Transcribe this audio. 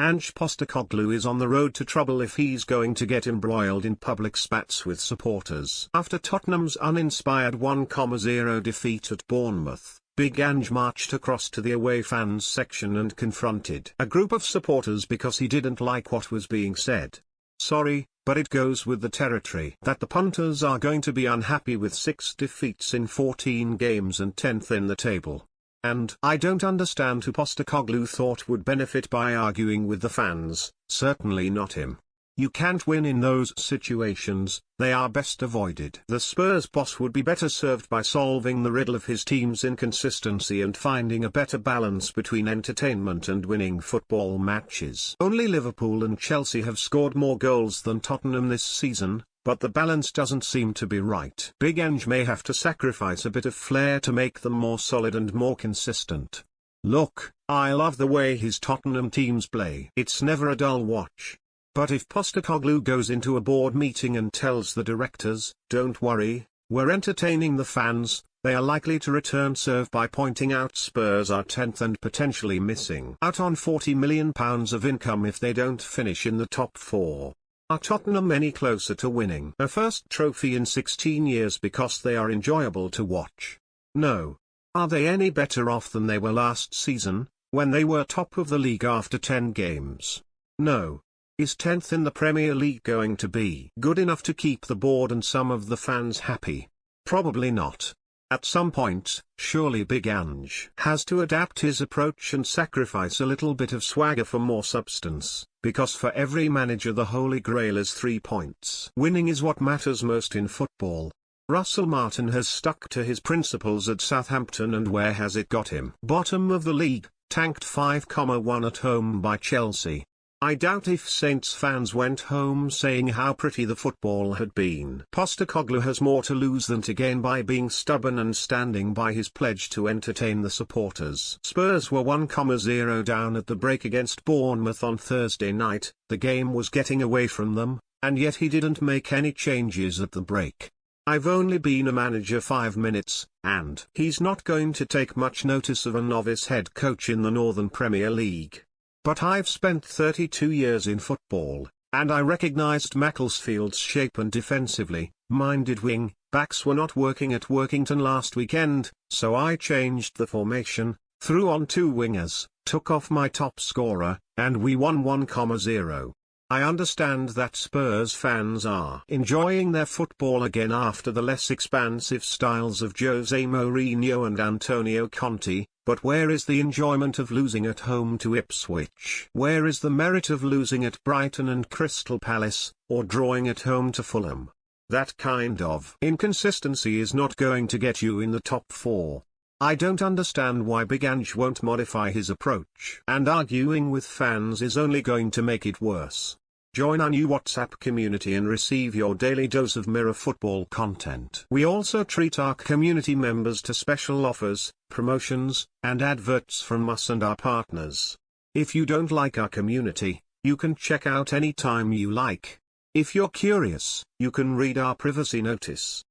Ange Postecoglou is on the road to trouble if he's going to get embroiled in public spats with supporters. After Tottenham's uninspired 1-0 defeat at Bournemouth, Big Ange marched across to the away fans section and confronted a group of supporters because he didn't like what was being said. Sorry, but it goes with the territory that the punters are going to be unhappy with 6 defeats in 14 games and 10th in the table. And I don't understand who Postecoglou thought would benefit by arguing with the fans, certainly not him. You can't win in those situations, they are best avoided. The Spurs boss would be better served by solving the riddle of his team's inconsistency and finding a better balance between entertainment and winning football matches. Only Liverpool and Chelsea have scored more goals than Tottenham this season, but the balance doesn't seem to be right. Big Ange may have to sacrifice a bit of flair to make them more solid and more consistent. Look, I love the way his Tottenham teams play. It's never a dull watch. But if Postecoglou goes into a board meeting and tells the directors, don't worry, we're entertaining the fans, they are likely to return serve by pointing out Spurs are 10th and potentially missing out on £40 million of income if they don't finish in the top 4. Are Tottenham any closer to winning a first trophy in 16 years because they are enjoyable to watch? No. Are they any better off than they were last season, when they were top of the league after 10 games? No. Is 10th in the Premier League going to be good enough to keep the board and some of the fans happy? Probably not. At some point, surely Big Ange has to adapt his approach and sacrifice a little bit of swagger for more substance, because for every manager the holy grail is 3 points. Winning is what matters most in football. Russell Martin has stuck to his principles at Southampton, and where has it got him? Bottom of the league, tanked 5-1 at home by Chelsea. I doubt if Saints fans went home saying how pretty the football had been. Postecoglou has more to lose than to gain by being stubborn and standing by his pledge to entertain the supporters. Spurs were 1-0 down at the break against Bournemouth on Thursday night. The game was getting away from them, and yet he didn't make any changes at the break. I've only been a manager 5 minutes, and he's not going to take much notice of a novice head coach in the Northern Premier League. But I've spent 32 years in football, and I recognized Macclesfield's shape and defensively minded wing backs were not working at Workington last weekend, so I changed the formation, threw on 2 wingers, took off my top scorer, and we won 1-0. I understand that Spurs fans are enjoying their football again after the less expansive styles of Jose Mourinho and Antonio Conte, but where is the enjoyment of losing at home to Ipswich? Where is the merit of losing at Brighton and Crystal Palace, or drawing at home to Fulham? That kind of inconsistency is not going to get you in the top 4. I don't understand why Big Ange won't modify his approach, and arguing with fans is only going to make it worse. Join our new WhatsApp community and receive your daily dose of Mirror football content. We also treat our community members to special offers, promotions, and adverts from us and our partners. If you don't like our community, you can check out any time you like. If you're curious, you can read our privacy notice.